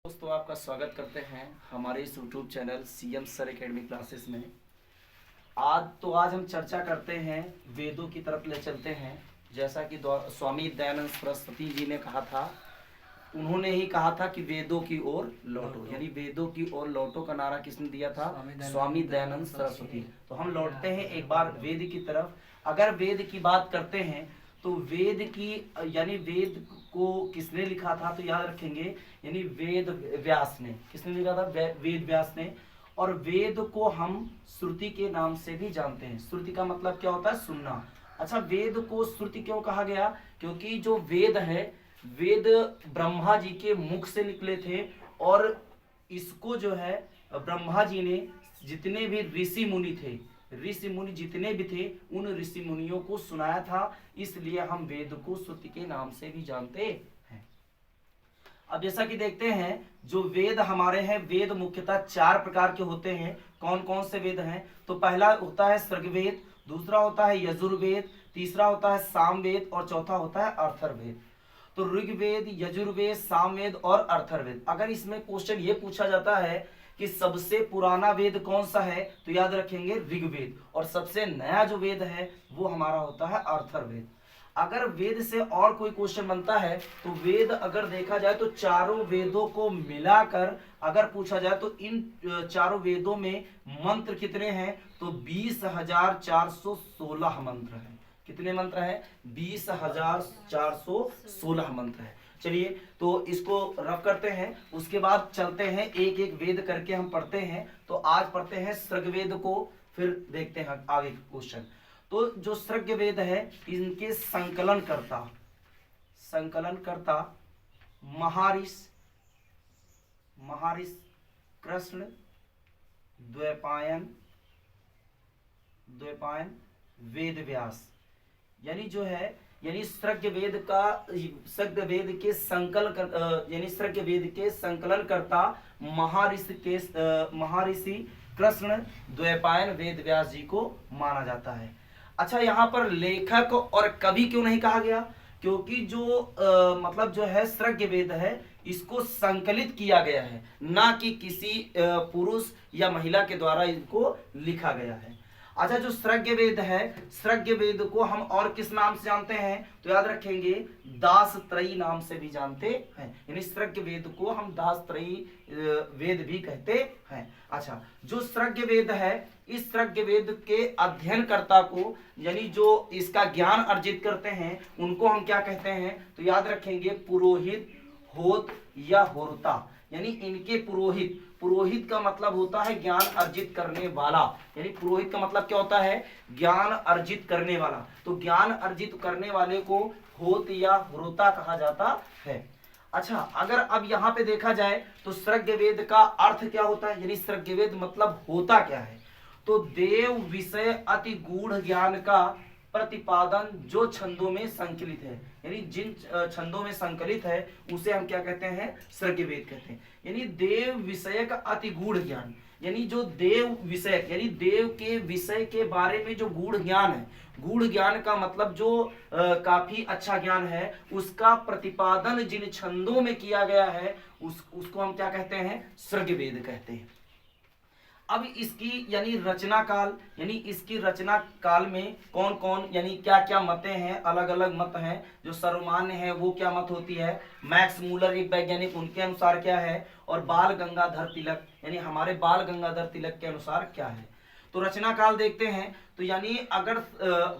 दोस्तों, आपका स्वागत करते हैं हमारे इस YouTube channel CM sir academy classes में। आज हम चर्चा करते हैं, वेदों की तरफ ले चलते हैं। जैसा कि स्वामी दयानंद सरस्वती जी ने कहा था, उन्होंने ही कहा था कि वेदों की ओर लौटो, यानी वेदों की ओर लौटो का नारा किसने दिया था? स्वामी दयानंद सरस्वती। तो हम लौटते हैं एक बार वेद की तरफ। अगर वेद की बात करते हैं तो वेद की यानी वेद को किसने लिखा था? तो याद रखेंगे, यानी वेद व्यास ने। किसने लिखा था? वेद व्यास ने। और वेद को हम श्रुति के नाम से भी जानते हैं। श्रुति का मतलब क्या होता है? सुनना। अच्छा, वेद को श्रुति क्यों कहा गया? क्योंकि जो वेद है, वेद ब्रह्मा जी के मुख से निकले थे, और इसको जो है ब्रह्मा जी ने जितने भी ऋषि मुनि थे, ऋषि मुनि जितने भी थे, उन ऋषि मुनियों को सुनाया था। इसलिए हम वेद को श्रुति के नाम से भी जानते हैं। अब जैसा कि देखते हैं, जो वेद हमारे हैं, वेद मुख्यतः 4 प्रकार के होते हैं। कौन कौन से वेद हैं? तो पहला होता है ऋग्वेद, दूसरा होता है यजुर्वेद, तीसरा होता है सामवेद, और चौथा होता है अथर्ववेद। तो ऋग्वेद, यजुर्वेद, सामवेद और अथर्ववेद। अगर इसमें क्वेश्चन ये पूछा जाता है कि सबसे पुराना वेद कौन सा है, तो याद रखेंगे ऋग्वेद। और सबसे नया जो वेद है वो हमारा होता है अथर्ववेद। अगर वेद से और कोई क्वेश्चन बनता है तो वेद अगर देखा जाए तो चारों वेदों को मिलाकर अगर पूछा जाए तो इन चारों वेदों में मंत्र कितने हैं? तो 20,416 मंत्र हैं। कितने मंत्र हैं? 20,416 मंत्र है। चलिए, तो इसको रफ करते हैं, उसके बाद चलते हैं एक एक वेद करके हम पढ़ते हैं। तो आज पढ़ते हैं ऋग्वेद को, फिर देखते हैं आगे क्वेश्चन। तो जो ऋग्वेद है, इनके संकलन करता महर्षि कृष्ण द्वैपायन वेद व्यास। यानी जो है, यानी ऋग्वेद के संकलन करता महर्षि कृष्ण द्वैपायन वेद व्यास जी को माना जाता है। अच्छा, यहाँ पर लेखक और कवि क्यों नहीं कहा गया? क्योंकि जो मतलब जो है ऋग्वेद है, इसको संकलित किया गया है, ना कि किसी पुरुष या महिला के द्वारा इनको लिखा गया है। अच्छा, जो ऋग्वेद है, ऋग्वेद को हम और किस नाम से जानते हैं? तो याद रखेंगे, दासत्रयी नाम से भी जानते हैं। यानी ऋग्वेद को हम दासत्रयी वेद भी कहते हैं। अच्छा, जो ऋग्वेद है, इस ऋग्वेद के अध्ययनकर्ता को, यानी जो इसका ज्ञान अर्जित करते हैं, उनको हम क्या कहते हैं? तो याद रखेंगे, पुरोहित, होत या होरता। यानी इनके पुरोहित का मतलब होता है ज्ञान अर्जित करने वाला। यानी पुरोहित का मतलब क्या होता है? ज्ञान अर्जित करने वाला। तो ज्ञान अर्जित करने वाले को होत या होरता कहा जाता है। अच्छा, अगर अब यहाँ पे देखा जाए तो ऋग्वेद का अर्थ क्या होता है? यानी ऋग्वेद मतलब होता क्या है? तो देव विषय अति गूढ़ ज्ञान का प्रतिपादन जो छंदों में संकलित है। यानी जिन छंदों में संकलित है उसे हम क्या कहते हैं? ऋग्वेद कहते हैं। यानी देव विषय का अति गूढ़ ज्ञान, यानी जो देव विषय, यानी देव के विषय के बारे में जो गूढ़ ज्ञान है, गूढ़ ज्ञान का मतलब जो काफी अच्छा ज्ञान है, उसका प्रतिपादन जिन छंदों में किया गया है, उसको हम क्या कहते हैं? ऋग्वेद कहते हैं। अब इसकी यानी रचना काल, यानी इसकी रचना काल में कौन कौन, यानी क्या क्या मतें हैं? अलग अलग मत हैं। जो सर्वमान्य है वो क्या मत होती है? मैक्स मूलर एक वैज्ञानिक, उनके अनुसार क्या है? और बाल गंगाधर तिलक, यानी हमारे बाल गंगाधर तिलक के अनुसार क्या है? तो रचना काल देखते हैं, तो यानी अगर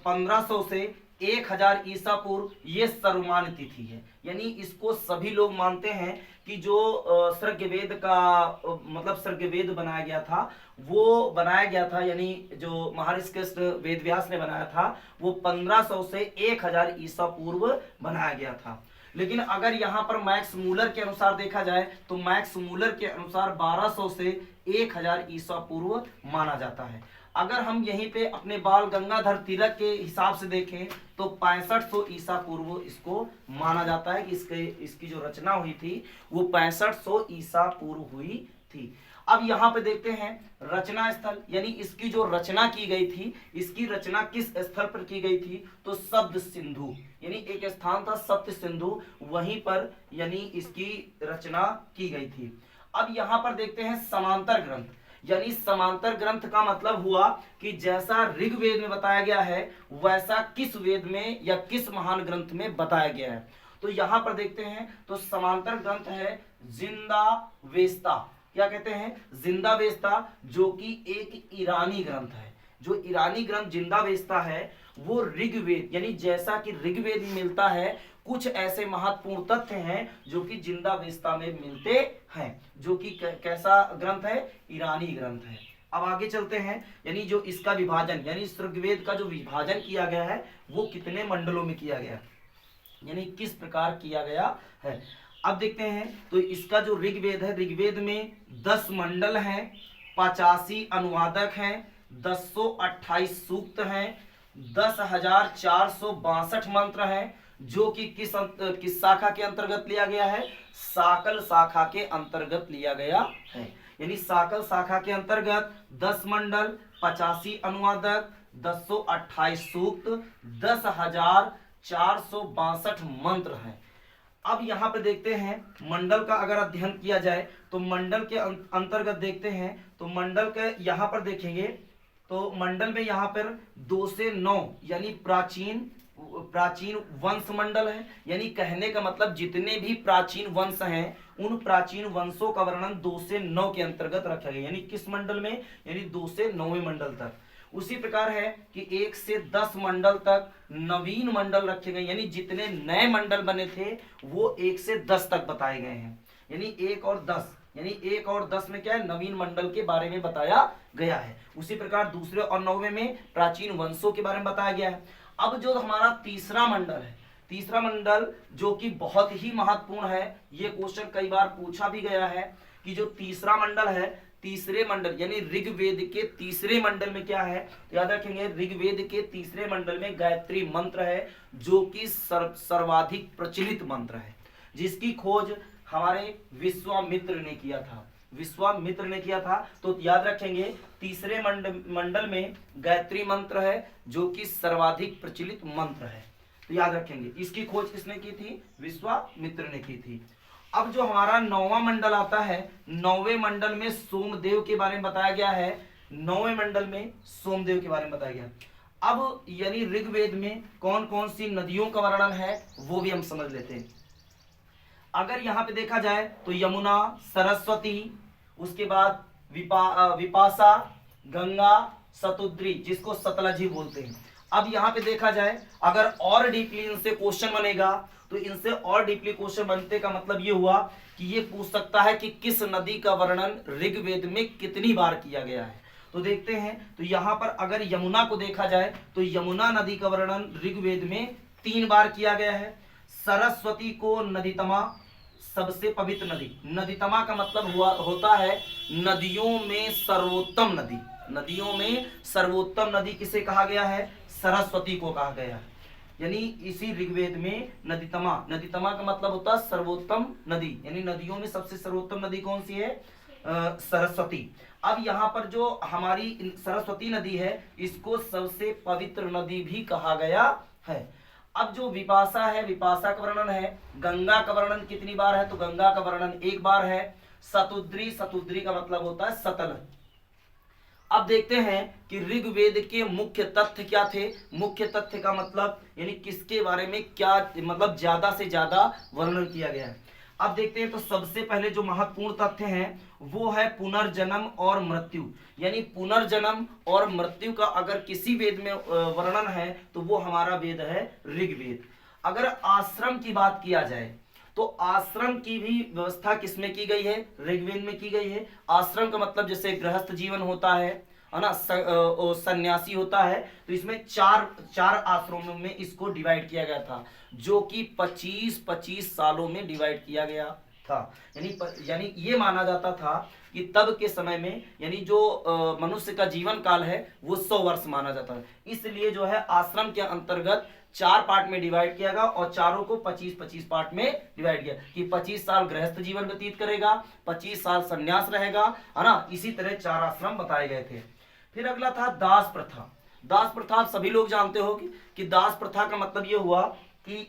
1500 से 1000 ईसा पूर्व ये सर्वमान्य तिथि है। यानी इसको सभी लोग मानते हैं कि जो ऋग्वेद का मतलब ऋग्वेद बनाया गया था, वो बनाया गया था, यानी जो महर्षि कृष्ण वेद व्यास ने बनाया था, वो 1500 से 1000 ईसा पूर्व बनाया गया था। लेकिन अगर यहाँ पर मैक्स मूलर के अनुसार देखा जाए तो मैक्स मूलर के अनुसार 1200 से 1000 ईसा पूर्व माना जाता है। अगर हम यहीं पे अपने बाल गंगाधर तिलक के हिसाब से देखें तो 6500 ईसा पूर्व इसको माना जाता है कि इसकी जो रचना हुई थी वो 6500 ईसा पूर्व हुई थी। अब यहाँ पे देखते हैं रचना स्थल, यानी इसकी जो रचना की गई थी, इसकी रचना किस स्थल पर की गई थी, तो शब्द सिंधु, यानी एक स्थान था सप्त सिंधु, वहीं पर यानी इसकी रचना की गई थी। अब यहाँ पर देखते हैं समांतर ग्रंथ, यानी समांतर ग्रंथ का मतलब हुआ कि जैसा ऋग्वेद में बताया गया है वैसा किस वेद में या किस महान ग्रंथ में बताया गया है। तो यहां पर देखते हैं तो समांतर ग्रंथ है जिंदावेस्ता, क्या कहते हैं, जिंदावेस्ता, जो कि एक ईरानी ग्रंथ है। जो ईरानी ग्रंथ जिंदावेस्ता है वो ऋग्वेद, यानी जैसा कि ऋग्वेद में मिलता है कुछ ऐसे महत्वपूर्ण तथ्य हैं जो कि जिंदावेस्ता में मिलते हैं, जो कि कैसा ग्रंथ है, ईरानी ग्रंथ है। अब आगे चलते हैं, यानी जो इसका विभाजन, यानी ऋग्वेद का जो विभाजन किया गया है वो कितने मंडलों में किया गया, यानी किस प्रकार किया गया है। अब देखते हैं तो इसका जो ऋग्वेद है, ऋग्वेद में 10 मंडल हैं, 85 अनुवादक हैं, 1028 सूक्त हैं, 10,462 मंत्र हैं, जो कि किस शाखा के अंतर्गत लिया गया है, साकल शाखा के अंतर्गत लिया गया है। यानी साकल शाखा के अंतर्गत 10 मंडल, 85 अनुवादक, 1028 सूक्त, 10,462 मंत्र हैं। अब यहाँ पे देखते हैं मंडल का अगर अध्ययन किया जाए तो मंडल के अंतर्गत देखते हैं तो मंडल के यहाँ पर देखेंगे तो मंडल में यहाँ पर 2 से 9 यानी प्राचीन वंश मंडल है। यानी कहने का मतलब जितने भी प्राचीन वंश हैं उन प्राचीन वंशों का वर्णन 2 से 9 के अंतर्गत रखा गया, यानी किस मंडल में, यानी 2 से 9वें मंडल तक। उसी प्रकार है कि 1 से 10 मंडल तक नवीन मंडल रखे गए, यानी जितने नए मंडल बने थे वो 1 से 10 तक बताए गए हैं। यानी 1 और 10, यानी 1 और 10 में क्या है, नवीन मंडल के बारे में बताया गया है। उसी प्रकार दूसरे और 9वें में प्राचीन वंशों के बारे में बताया गया है। अब जो हमारा तीसरा मंडल है, तीसरा मंडल जो कि बहुत ही महत्वपूर्ण है, ये क्वेश्चन कई बार पूछा भी गया है कि जो तीसरा मंडल है, तीसरे मंडल यानी ऋग्वेद के तीसरे मंडल में क्या है, तो याद रखेंगे ऋग्वेद के तीसरे मंडल में गायत्री मंत्र है, जो कि सर्वाधिक प्रचलित मंत्र है, जिसकी खोज हमारे विश्वामित्र ने किया था, विश्वामित्र ने किया था। तो याद रखेंगे तीसरे मंडल में गायत्री मंत्र है जो कि सर्वाधिक प्रचलित मंत्र है, तो याद रखेंगे इसकी खोज किसने की थी, विश्वामित्र ने की थी। अब जो हमारा 9वां मंडल आता है, 9वें मंडल में सोमदेव के बारे में बताया गया है, 9वें मंडल में सोमदेव के बारे में बताया गया। अब यानी ऋग्वेद में कौन कौन सी नदियों का वर्णन है वो भी हम समझ लेते हैं। अगर यहाँ पे देखा जाए तो यमुना, सरस्वती, उसके बाद विपाशा, गंगा, शतुद्री, जिसको सतलज ही बोलते हैं। अब यहाँ पे देखा जाए अगर और डीपली इनसे क्वेश्चन बनेगा तो इनसे और डीपली क्वेश्चन बनने का मतलब ये हुआ कि ये पूछ सकता है कि किस नदी का वर्णन ऋग्वेद में कितनी बार किया गया है। तो देखते हैं तो यहाँ पर अगर यमुना को देखा जाए तो यमुना नदी का वर्णन ऋग्वेद में 3 बार किया गया है। सरस्वती को नदीतमा, सबसे पवित्र नदी, नदीतमा का मतलब होता है नदियों में सर्वोत्तम नदी, नदियों में सर्वोत्तम नदी किसे कहा गया है, सरस्वती को कहा गया है। यानी इसी ऋग्वेद में नदीतमा, नदीतमा का मतलब होता है सर्वोत्तम नदी, यानी नदियों में सबसे सर्वोत्तम नदी कौन सी है, सरस्वती। अब यहाँ पर जो हमारी सरस्वती नदी है इसको सबसे पवित्र नदी भी कहा गया है। अब जो विपाशा है, विपाशा का वर्णन है, गंगा का वर्णन कितनी बार है, तो गंगा का वर्णन 1 बार है। शतुद्री, शतुद्री का मतलब होता है सतल। अब देखते हैं कि ऋग्वेद के मुख्य तथ्य क्या थे, मुख्य तथ्य का मतलब यानी किसके बारे में क्या मतलब ज्यादा से ज्यादा वर्णन किया गया है। अब देखते हैं तो सबसे पहले जो महत्वपूर्ण तथ्य हैं वो है पुनर्जन्म और मृत्यु, यानी पुनर्जन्म और मृत्यु का अगर किसी वेद में वर्णन है तो वो हमारा वेद है ऋग्वेद। अगर आश्रम की बात किया जाए तो आश्रम की भी व्यवस्था किसमें की गई है, ऋग्वेद में की गई है। आश्रम का मतलब जैसे गृहस्थ जीवन होता है ना, सन्यासी होता है, तो इसमें चार आश्रमों में इसको डिवाइड किया गया था, जो कि 25-25 सालों में डिवाइड किया गया था। यानी ये माना जाता था कि तब के समय में यानी जो मनुष्य का जीवन काल है वो 100 वर्ष माना जाता है, इसलिए जो है आश्रम के अंतर्गत 4 पार्ट में डिवाइड किया गया और चारों को 25-25 पार्ट में डिवाइड किया कि 25 साल गृहस्थ जीवन व्यतीत करेगा, 25 साल संन्यास रहेगा, है ना। इसी तरह 4 आश्रम बताए गए थे। फिर अगला था दास प्रथा। दास प्रथा आप सभी लोग जानते हो कि दास प्रथा का मतलब ये हुआ कि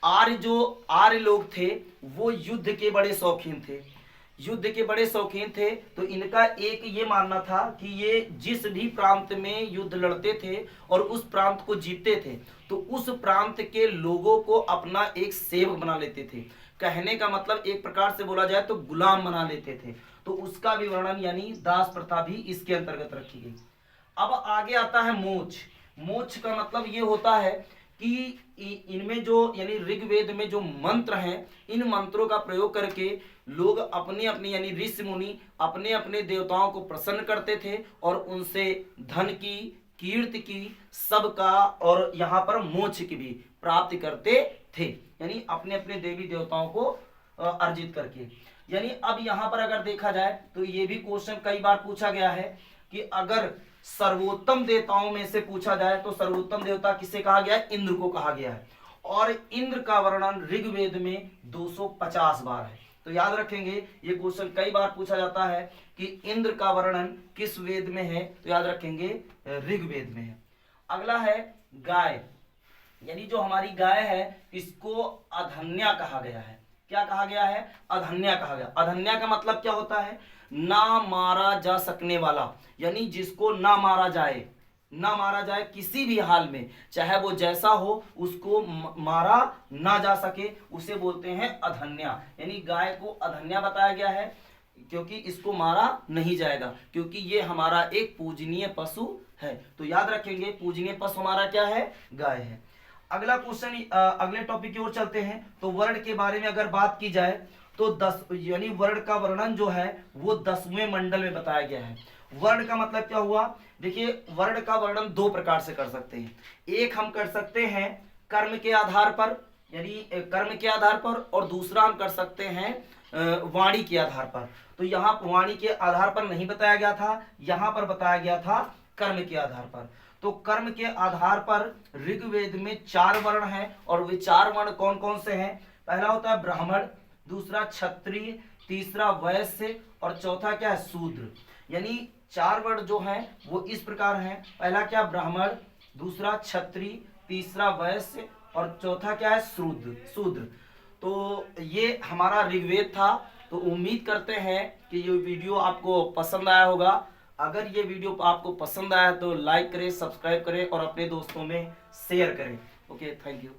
आर्य लोग थे वो युद्ध के बड़े शौकीन थे, युद्ध के बड़े शौकीन थे। तो इनका एक ये मानना था कि ये जिस भी प्रांत में युद्ध लड़ते थे और उस प्रांत को जीतते थे तो उस प्रांत के लोगों को अपना एक सेवक बना लेते थे। कहने का मतलब एक प्रकार से बोला जाए तो गुलाम बना लेते थे। तो उसका भी वर्णन यानी दास प्रथा भी इसके अंतर्गत रखी गई। अब आगे आता है मोक्ष। मोक्ष का मतलब ये होता है कि इनमें जो यानी ऋग्वेद में जो मंत्र हैं, इन मंत्रों का प्रयोग करके लोग अपने अपने यानी ऋषि मुनि अपने अपने देवताओं को प्रसन्न करते थे और उनसे धन की, कीर्ति की, सबका और यहाँ पर मोक्ष की भी प्राप्ति करते थे, यानी अपने अपने देवी देवताओं को अर्जित करके। यानी अब यहाँ पर अगर देखा जाए तो ये भी क्वेश्चन कई बार पूछा गया है कि अगर सर्वोत्तम देवताओं में से पूछा जाए तो सर्वोत्तम देवता किसे कहा गया है? इंद्र को कहा गया है। और इंद्र का वर्णन ऋग्वेद में 250 बार है। तो याद रखेंगे ये क्वेश्चन कई बार पूछा जाता है कि इंद्र का वर्णन किस वेद में है, तो याद रखेंगे ऋग्वेद में है। अगला है गाय, यानी जो हमारी गाय है इसको अधन्या कहा गया है। क्या कहा गया है? अधन्या कहा गया। अधन्या का मतलब क्या होता है? ना मारा जा सकने वाला, यानी जिसको ना मारा जाए, ना मारा जाए किसी भी हाल में, चाहे वो जैसा हो उसको मारा ना जा सके, उसे बोलते हैं अधन्या। यानी गाय को अधन्या बताया गया है क्योंकि इसको मारा नहीं जाएगा, क्योंकि ये हमारा एक पूजनीय पशु है। तो याद रखेंगे पूजनीय पशु हमारा क्या है? गाय है। अगला क्वेश्चन, अगले टॉपिक की ओर चलते हैं। तो वर्ण के बारे में अगर बात की जाए तो 10 यानी वर्ण का वर्णन जो है वो 10वें मंडल में बताया गया है। वर्ण का मतलब क्या हुआ? देखिए वर्ण का वर्णन 2 प्रकार से कर सकते हैं। एक हम कर सकते हैं कर्म के आधार पर, यानी कर्म के आधार पर, और दूसरा हम कर सकते हैं वाणी के आधार पर। तो यहाँ वाणी के आधार पर नहीं बताया गया था, यहाँ पर बताया गया था कर्म के आधार पर। तो कर्म के आधार पर ऋग्वेद में 4 वर्ण हैं और वे 4 वर्ण कौन कौन से हैं? पहला होता है ब्राह्मण, दूसरा क्षत्रिय, तीसरा वैश्य और चौथा क्या है? शूद्र। यानी 4 वर्ण जो हैं वो इस प्रकार हैं। पहला क्या? ब्राह्मण, दूसरा क्षत्रिय, तीसरा वैश्य और चौथा क्या है? शूद्र। तो ये हमारा ऋग्वेद था। तो उम्मीद करते हैं कि ये वीडियो आपको पसंद आया होगा। अगर ये वीडियो आपको पसंद आया तो लाइक करें, सब्सक्राइब करें और अपने दोस्तों में शेयर करें। Okay, thank you.